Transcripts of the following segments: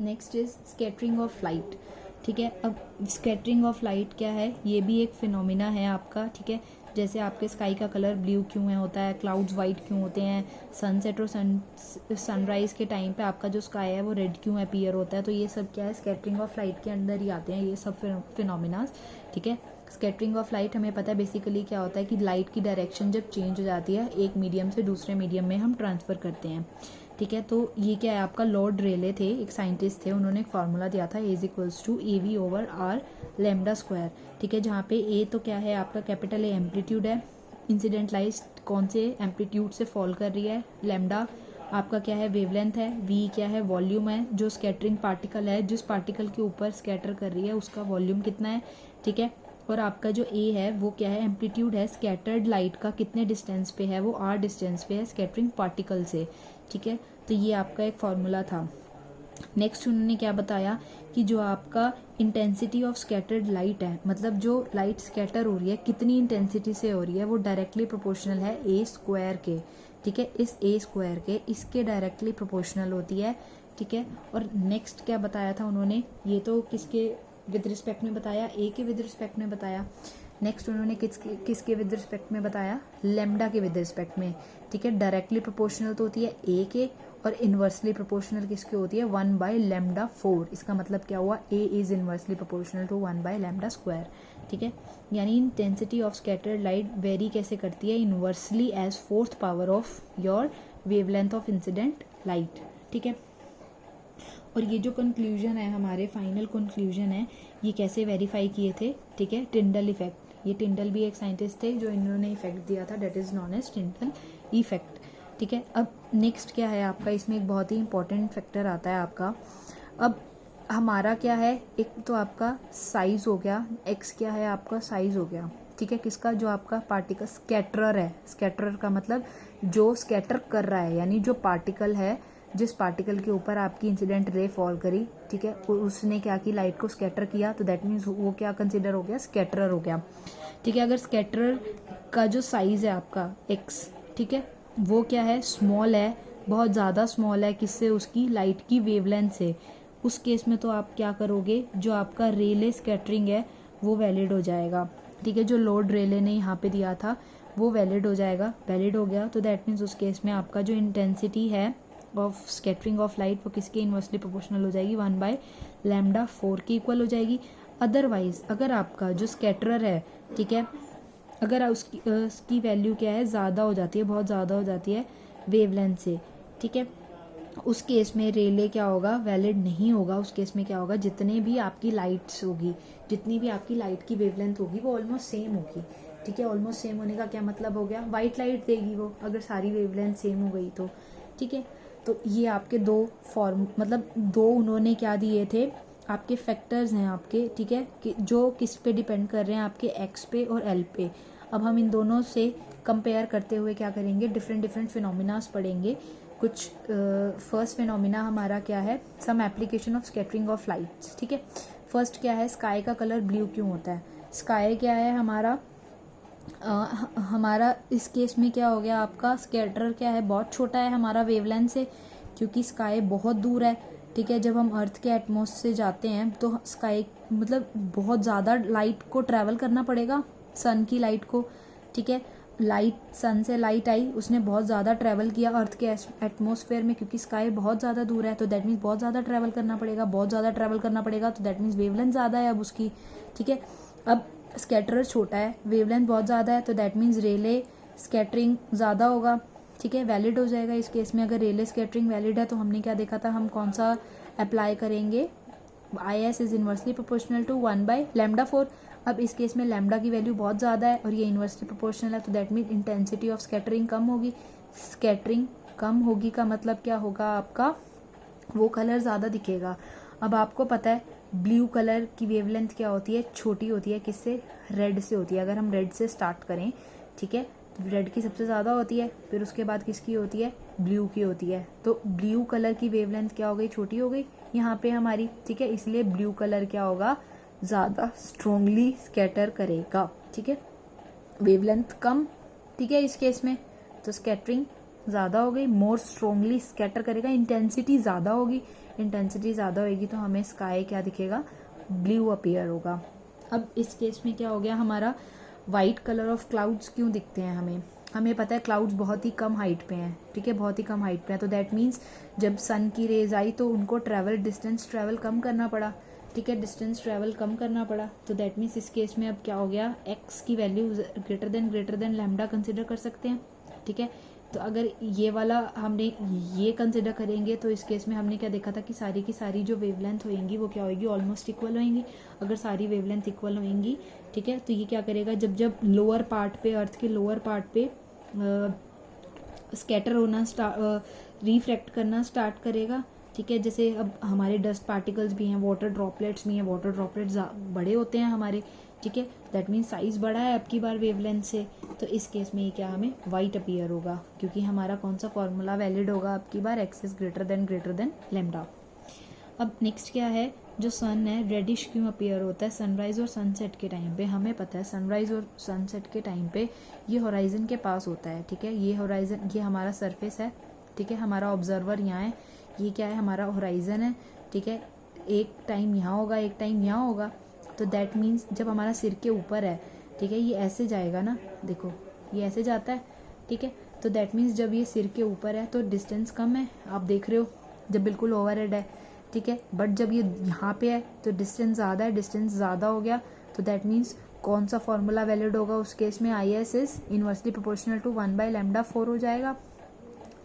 Next is scattering of light. ठीक है, अब स्कैटरिंग ऑफ लाइट क्या है, ये भी एक फिनोमिना है आपका। ठीक है, जैसे आपके स्काई का कलर ब्लू क्यों है होता है, क्लाउड्स वाइट क्यों होते हैं, सनसेट और सनराइज के टाइम पे आपका जो स्काई है वो रेड क्यों अपीयर होता है, तो ये सब क्या है स्कैटरिंग ऑफ लाइट के अंदर ही आते हैं ये सब फिनोमिनास। ठीक है, स्कैटरिंग ऑफ लाइट हमें पता है बेसिकली क्या होता है कि लाइट की डायरेक्शन जब चेंज हो जाती है एक मीडियम से दूसरे मीडियम में हम ट्रांसफ़र करते हैं। ठीक है, तो ये क्या है आपका लॉर्ड रेले थे, एक साइंटिस्ट थे, उन्होंने एक फार्मूला दिया था A=AV/R लैम्डा स्क्वायर। ठीक है, जहाँ पे ए तो क्या है आपका कैपिटल ए एम्पलीट्यूड है, इंसिडेंट लाइट कौन से एम्पलीट्यूड से फॉल कर रही है, लैम्डा आपका क्या है वेवलेंथ है, वी क्या है वॉल्यूम है, जो स्कैटरिंग पार्टिकल है जिस पार्टिकल के ऊपर स्कैटर कर रही है उसका वॉल्यूम कितना है। ठीक है, और आपका जो ए है वो क्या है एम्पलीट्यूड है स्कैटर्ड लाइट का कितने डिस्टेंस पे है, वो आर डिस्टेंस पे है स्कैटरिंग पार्टिकल से। ठीक है, तो ये आपका एक फॉर्मूला था। नेक्स्ट उन्होंने क्या बताया कि जो आपका इंटेंसिटी ऑफ स्कैटर्ड लाइट है, मतलब जो लाइट स्कैटर हो रही है कितनी इंटेंसिटी से हो रही है, वो डायरेक्टली प्रोपोर्शनल है ए स्क्वायर के। ठीक है, इस ए स्क्वायर के इसके डायरेक्टली प्रोपोर्शनल होती है। ठीक है, और नेक्स्ट क्या बताया था उन्होंने, ये तो किसके विद रिस्पेक्ट में बताया, ए के विद रिस्पेक्ट में बताया। नेक्स्ट उन्होंने किसके विद रिस्पेक्ट में बताया, लेमडा के विद रिस्पेक्ट में। ठीक है, डायरेक्टली प्रोपोर्शनल तो होती है ए के, और इन्वर्सली प्रोपोर्शनल किसकी होती है 1/λ4। इसका मतलब क्या हुआ, A is inversely proportional to 1/λ²। ठीक है, यानी intensity of scattered light vary कैसे करती है, inversely as 4th power of your wavelength of incident light. ठीक है, और ये जो कंक्लूजन है हमारे फाइनल कंक्लूजन है, ये कैसे वेरीफाई किए थे। ठीक है, टिंडल इफेक्ट, ये टिंडल भी एक साइंटिस्ट थे जो इन्होंने इफेक्ट दिया था, that is known as Tyndall effect. ठीक है, अब नेक्स्ट क्या है आपका, इसमें एक बहुत ही इंपॉर्टेंट फैक्टर आता है आपका। अब हमारा क्या है, एक तो आपका साइज हो गया, एक्स क्या है आपका साइज हो गया। ठीक है, किसका, जो आपका पार्टिकल स्कैटरर है, स्कैटरर का मतलब जो स्कैटर कर रहा है, यानी जो पार्टिकल है जिस पार्टिकल के ऊपर आपकी इंसिडेंट रे फॉल करी। ठीक है, उसने क्या की लाइट को स्कैटर किया, तो दैट मीन्स वो क्या कंसिडर हो गया, स्कैटरर हो गया। ठीक है, अगर स्कैटरर का जो साइज है आपका एक्स, ठीक है, वो क्या है स्मॉल है, बहुत ज़्यादा स्मॉल है, किससे, उसकी लाइट की वेवलेंथ से, उस केस में तो आप क्या करोगे, जो आपका रेले स्कैटरिंग है वो वैलिड हो जाएगा। ठीक है, जो लॉर्ड रेले ने यहाँ पे दिया था वो वैलिड हो जाएगा, वैलिड हो गया तो दैट मीन्स उस केस में आपका जो इंटेंसिटी है ऑफ स्कैटरिंग ऑफ लाइट वो किसके इन्वर्सली प्रोपोर्शनल हो जाएगी, 1/λ4 की इक्वल हो जाएगी। अदरवाइज अगर आपका जो स्कैटरर है, ठीक है, अगर उसकी वैल्यू क्या है ज़्यादा हो जाती है, बहुत ज़्यादा हो जाती है वेवलेंथ से, ठीक है, उस केस में रेले क्या होगा, वैलिड नहीं होगा। उस केस में क्या होगा, जितने भी आपकी लाइट्स होगी, जितनी भी आपकी लाइट की वेवलेंथ होगी वो ऑलमोस्ट सेम होगी। ठीक है, ऑलमोस्ट सेम होने का क्या मतलब हो गया, वाइट लाइट देगी वो, अगर सारी वेवलेंथ सेम हो गई तो। ठीक है, तो ये आपके दो फॉर्म, मतलब दो उन्होंने क्या दिए थे, आपके फैक्टर्स हैं आपके। ठीक है, कि जो किस पे डिपेंड कर रहे हैं, आपके एक्स पे और एल पे। अब हम इन दोनों से कंपेयर करते हुए क्या करेंगे, डिफरेंट डिफरेंट फिनोमिनास पढ़ेंगे। कुछ फर्स्ट फिनोमिना हमारा क्या है, some application of scattering of lights. ठीक है, फर्स्ट क्या है, स्काई का कलर ब्लू क्यों होता है। स्काई क्या है हमारा, हमारा इस केस में क्या हो गया, आपका स्कैटर क्या है बहुत छोटा है हमारा वेवलेंथ से, क्योंकि स्काई बहुत दूर है। ठीक है, जब हम अर्थ के एटमॉस्फेयर से जाते हैं तो स्काई मतलब बहुत ज़्यादा लाइट को ट्रैवल करना पड़ेगा, सन की लाइट को। ठीक है, लाइट, सन से लाइट आई, उसने बहुत ज़्यादा ट्रैवल किया अर्थ के एटमॉस्फेयर में, क्योंकि स्काई बहुत ज़्यादा दूर है तो दैट मीन्स बहुत ज़्यादा ट्रैवल करना पड़ेगा, बहुत ज़्यादा ट्रैवल करना पड़ेगा तो दैट मीन्स वेवलेंथ ज़्यादा है अब उसकी। ठीक है, अब स्कैटरर छोटा है, वेवलेंथ बहुत ज़्यादा है, तो दैट मीन्स रेले स्कैटरिंग ज़्यादा होगा। ठीक है, वैलिड हो जाएगा इस केस में। अगर रेले स्कैटरिंग वैलिड है तो हमने क्या देखा था, हम कौन सा अप्लाई करेंगे, IS is inversely proportional to 1/λ4। अब इस केस में लैम्डा की वैल्यू बहुत ज़्यादा है और ये इन्वर्सली प्रोपोर्शनल है, तो that mean intensity of scattering कम होगी। स्कैटरिंग कम होगी का मतलब क्या होगा आपका, वो कलर ज़्यादा दिखेगा। अब आपको पता है ब्लू कलर की वेवलेंथ क्या होती है, छोटी होती है, किससे, रेड से होती है। अगर हम रेड से स्टार्ट करें, ठीक है, रेड की सबसे ज़्यादा होती है, फिर उसके बाद किसकी होती है, ब्लू की होती है। तो ब्लू कलर की वेवलेंथ क्या हो गई, छोटी हो गई यहाँ पे हमारी। ठीक है, इसलिए ब्लू कलर क्या होगा, ज़्यादा स्ट्रोंगली स्कैटर करेगा। ठीक है, वेवलेंथ कम, ठीक है, इस केस में तो स्कैटरिंग ज़्यादा हो गई, मोर स्ट्रोंगली स्कैटर करेगा, इंटेंसिटी ज़्यादा होगी। इंटेंसिटी ज़्यादा होगी तो हमें स्काई क्या दिखेगा, ब्लू अपीयर होगा। अब इस केस में क्या हो गया, हमारा वाइट कलर ऑफ क्लाउड्स क्यों दिखते हैं हमें पता है क्लाउड्स बहुत ही कम हाइट पे हैं, ठीक है, बहुत ही कम हाइट पे हैं, तो दैट मीन्स जब सन की रेज आई तो उनको डिस्टेंस ट्रैवल कम करना पड़ा, ठीक है, डिस्टेंस ट्रैवल कम करना पड़ा। तो दैट मीन्स इस केस में अब क्या हो गया, एक्स की value greater than lambda consider कर सकते हैं, ठीक है। तो अगर ये वाला हमने ये कंसिडर करेंगे तो इस केस में हमने क्या देखा था कि सारी की सारी जो वेवलेंथ होएंगी वो क्या होएगी, ऑलमोस्ट इक्वल होएंगी। अगर सारी वेवलेंथ इक्वल होएंगी, ठीक है, तो ये क्या करेगा, जब लोअर पार्ट पे, अर्थ के लोअर पार्ट पे स्कैटर होना रिफ्रैक्ट करना स्टार्ट करेगा, ठीक है। जैसे अब हमारे डस्ट पार्टिकल्स भी हैं, वाटर ड्रॉपलेट्स भी हैं, वाटर ड्रॉपलेट्स बड़े होते हैं हमारे, ठीक है, दैट मीन्स साइज बड़ा है अब की बार वेवलेंथ से, तो इस केस में ये क्या हमें वाइट अपीयर होगा, क्योंकि हमारा कौन सा फॉर्मूला वैलिड होगा अब की बार, x is greater than lambda. अब नेक्स्ट क्या है, जो सन है रेडिश क्यों अपीयर होता है सनराइज और सनसेट के टाइम पे। हमें पता है सनराइज और सनसेट के टाइम पे ये होराइजन के पास होता है, ठीक है, ये होराइजन, ये हमारा सरफेस है, ठीक है, हमारा ऑब्जर्वर यहाँ है, ये क्या है, हमारा होराइजन है, ठीक है, एक टाइम यहाँ होगा, एक टाइम यहाँ होगा, तो दैट मीन्स जब हमारा सिर के ऊपर है, ठीक है, ये ऐसे जाएगा ना, देखो ये ऐसे जाता है, ठीक है, तो दैट मीन्स जब ये सिर के ऊपर है तो डिस्टेंस कम है, आप देख रहे हो, जब बिल्कुल ओवरहेड है, ठीक है, बट जब ये यहाँ पे है तो डिस्टेंस ज़्यादा है, डिस्टेंस ज़्यादा हो गया, तो दैट मीन्स कौन सा फॉर्मूला वैलिड होगा उस केस में, I S is inversely proportional to 1/λ4 हो जाएगा,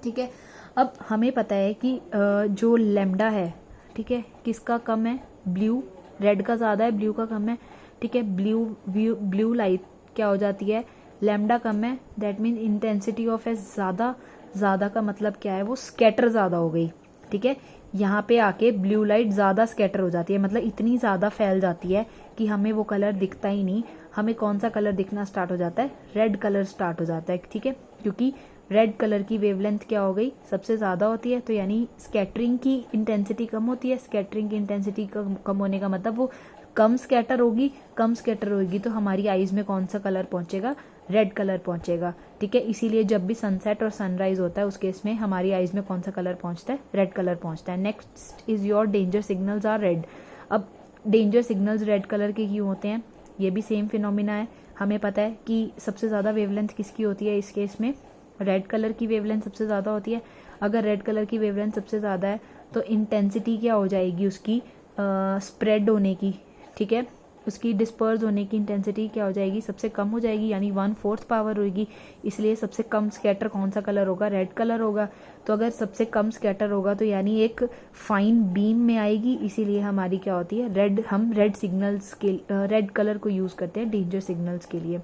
ठीक है। अब हमें पता है कि जो लैम्डा है, ठीक है, किसका कम है, ब्लू, रेड का ज़्यादा है, ब्लू का कम है, ठीक है, ब्लू लाइट क्या हो जाती है, लैम्डा कम है, that mean intensity of S ज़्यादा का मतलब क्या है, वो स्कैटर ज़्यादा हो गई, ठीक है, यहाँ पे आके ब्लू लाइट ज़्यादा स्कैटर हो जाती है, मतलब इतनी ज़्यादा फैल जाती है कि हमें वो कलर दिखता ही नहीं, हमें कौन सा कलर दिखना स्टार्ट हो जाता है, रेड कलर स्टार्ट हो जाता है, ठीक है, क्योंकि रेड कलर की वेवलेंथ क्या हो गई, सबसे ज़्यादा होती है, तो यानी स्कैटरिंग की इंटेंसिटी कम होती है, स्कैटरिंग की इंटेंसिटी कम होने का मतलब वो कम स्कैटर होगी तो हमारी आईज में कौन सा कलर पहुंचेगा, रेड कलर पहुंचेगा, ठीक है। इसीलिए जब भी सनसेट और सनराइज होता है उस केस में हमारी आईज में कौन सा कलर पहुंचता है, रेड कलर पहुंचता है। Next is your danger signals are red. अब डेंजर सिग्नल्स रेड कलर के क्यों होते हैं, ये भी सेम फिनोमिना है। हमें पता है कि सबसे ज़्यादा वेवलेंथ किसकी होती है, इस केस में रेड कलर की वेवलेंथ सबसे ज़्यादा होती है। अगर रेड कलर की वेवलेंथ सबसे ज़्यादा है तो इंटेंसिटी क्या हो जाएगी उसकी, स्प्रेड होने की, ठीक है, उसकी डिस्पर्स होने की इंटेंसिटी क्या हो जाएगी, सबसे कम हो जाएगी, यानी 1/4 पावर होगी। इसलिए सबसे कम स्कैटर कौन सा कलर होगा, रेड कलर होगा। तो अगर सबसे कम स्कैटर होगा तो यानी एक फाइन बीम में आएगी, इसीलिए हमारी क्या होती है, रेड, हम रेड सिग्नल्स के रेड कलर को यूज़ करते हैं डेंजर सिग्नल्स के लिए।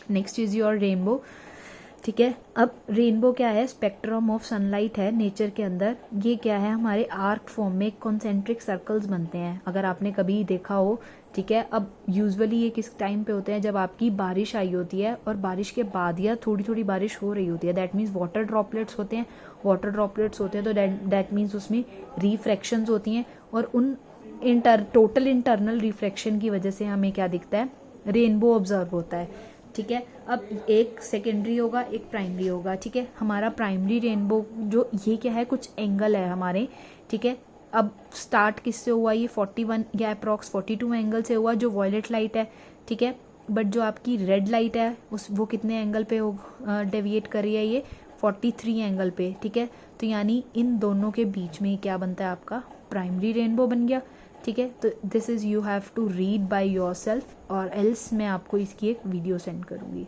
नेक्स्ट इज योर रेनबो, ठीक है। अब रेनबो क्या है, स्पेक्ट्रम ऑफ सनलाइट है नेचर के अंदर। ये क्या है, हमारे आर्क फॉर्म में कॉन्सेंट्रिक सर्कल्स बनते हैं, अगर आपने कभी देखा हो, ठीक है। अब यूजुअली ये किस टाइम पे होते हैं, जब आपकी बारिश आई होती है और बारिश के बाद या थोड़ी थोड़ी बारिश हो रही होती है, दैट मीन्स वाटर ड्रॉपलेट्स होते हैं, तो दैट मीन्स उसमें रिफ्रैक्शंस होती हैं, और उन टोटल इंटरनल रिफ्रैक्शन की वजह से हमें क्या दिखता है, रेनबो ऑब्जर्व होता है, ठीक है। अब एक सेकेंडरी होगा, एक प्राइमरी होगा, ठीक है। हमारा प्राइमरी रेनबो जो ये क्या है, कुछ एंगल है हमारे, ठीक है। अब स्टार्ट किससे हुआ, ये 41 या अप्रॉक्स 42 एंगल से हुआ, जो वॉयलेट लाइट है, ठीक है। बट जो आपकी रेड लाइट है वो कितने एंगल पे डेविएट कर रही है, ये 43 एंगल पे, ठीक है। तो यानी इन दोनों के बीच में क्या बनता है, आपका प्राइमरी रेनबो बन गया, ठीक है। तो this is you have to read by yourself, और एल्स मैं आपको इसकी एक वीडियो सेंड करूँगी।